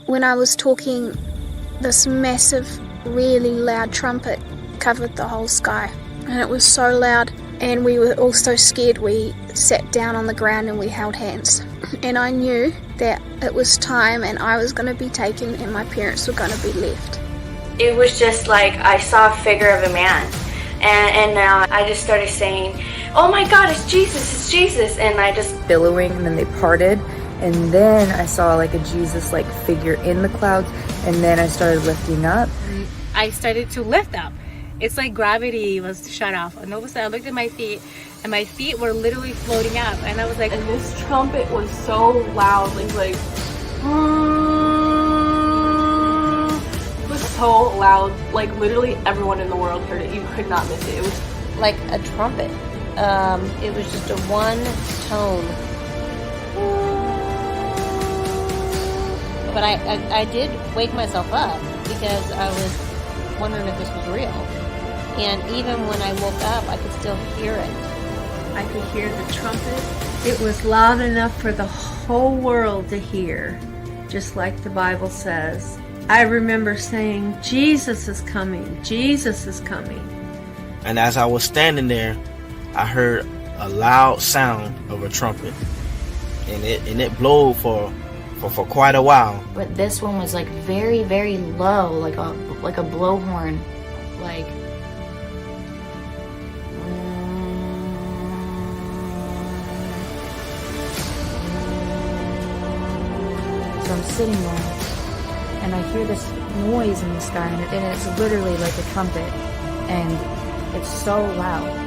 when I was talking, this massive, really loud trumpet covered the whole sky. And it was so loud, and we were all so scared we sat down on the ground and we held hands. And I knew that it was time and I was going to be taken and my parents were going to be left. It was just like I saw a figure of a man. And now I just started saying, oh my God, it's Jesus, and I just... billowing, and then they parted, and then I saw like a Jesus-like figure in the clouds, and then I started lifting up. I started to lift up. It's like gravity was shut off, and all of a sudden I looked at my feet, and my feet were literally floating up, and I was like... And this trumpet was so loud, like it was so loud, like literally everyone in the world heard it. You could not miss it. It was like a trumpet. It was just a one tone. But I did wake myself up because I was wondering if this was real. And even when I woke up, I could still hear it. I could hear the trumpet. It was loud enough for the whole world to hear, just like the Bible says. I remember saying, Jesus is coming, Jesus is coming. And as I was standing there, I heard a loud sound of a trumpet, and it blew for quite a while. But this one was like very, very low, like a blowhorn, like. So I'm sitting there, and I hear this noise in the sky, and it's literally like a trumpet, and it's so loud.